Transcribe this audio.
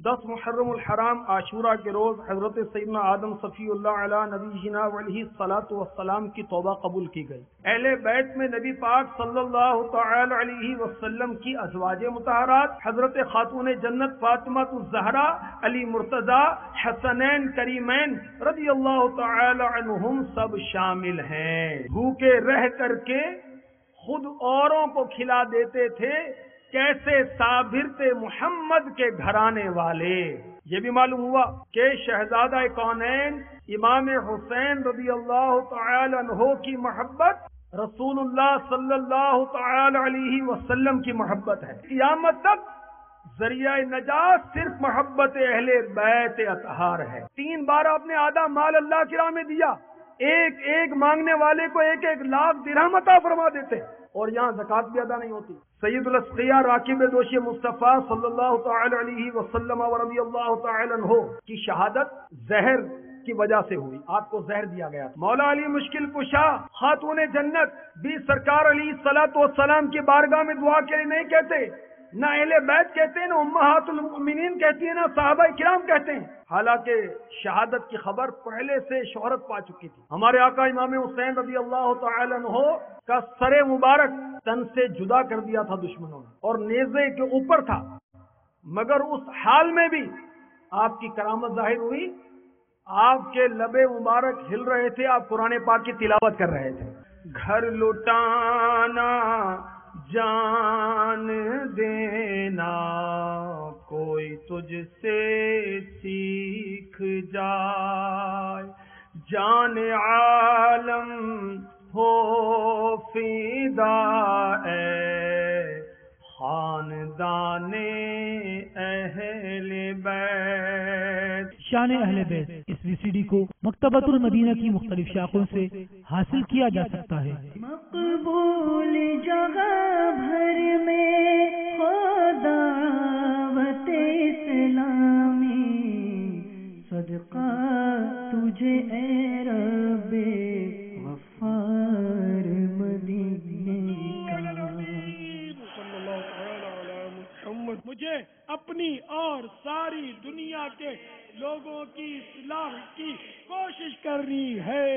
10 محرم الحرام عاشورہ کے روز حضرت سیدنا آدم صفی اللہ علیہ نبینا علیہ الصلاۃ والسلام کی توبہ قبول کی گئی۔ اہل بیت میں نبی پاک صلی اللہ تعالی علیہ وسلم کی ازواج مطہرات حضرت خاتون جنت فاطمہ الزہرا، علی مرتضی، حسنین کریمین رضی اللہ تعالی عنہم سب شامل ہیں۔ بھوکے رہ کر کے خود اوروں کو کھلا دیتے تھے، کیسے صابر تھے محمد کے گھرانے والے۔ یہ بھی معلوم ہوا کہ شہزادہ کونین امام حسین رضی اللہ تعالی عنہ کی محبت رسول اللہ صلی اللہ تعالی علیہ وسلم کی محبت ہے۔ قیامت تک ذریعہ نجات صرف محبت اہل بیت اطہار ہے۔ 3 بار آپ نے آدھا مال اللہ کی راہ میں دیا، ایک ایک مانگنے والے کو 1-1 لاکھ درہم عطا فرما دیتے، اور یہاں زکوٰۃ بھی ادا نہیں ہوتی۔ سید الاسقیاء راکب دوش مصطفیٰ صلی اللہ تعالی علیہ وسلم و رضی اللہ تعالی عنہ کی شہادت زہر کی وجہ سے ہوئی، آپ کو زہر دیا گیا تھا۔ مولا علی مشکل کشا خاتون جنت بھی سرکار علیہ الصلوۃ والسلام کی بارگاہ میں دعا کے لیے نہیں کہتے، نہ اہل بیت کہتے ہیں، نہ امہات المؤمنین کہتی ہیں، نہ صحابہ کرام کہتے ہیں، حالانکہ شہادت کی خبر پہلے سے شہرت پا چکی تھی۔ ہمارے آقا امام حسین رضی اللہ تعالی عنہ کا سر مبارک تن سے جدا کر دیا تھا دشمنوں نے، اور نیزے کے اوپر تھا، مگر اس حال میں بھی آپ کی کرامت ظاہر ہوئی۔ آپ کے لبے مبارک ہل رہے تھے، آپ قرآن پاک کی تلاوت کر رہے تھے۔ گھر لٹانا جان دینا کوئی تجھ سے سیکھ جائے، جان عالم ہو فدا اے خاندان اہل بیت۔ شان اہل بیت اس VCD کو مکتبۃ المدینہ کی مختلف شاخوں سے حاصل کیا جا سکتا ہے۔ مقبول جگہ بھر میں دعوت اسلامی، صدقہ تجھے اے رب غفار مدینے کا۔ صلی اللہ تعالی علی محمد۔ مجھے اپنی اور ساری دنیا کے لوگوں کی اصلاح کی کوشش کرنی ہے۔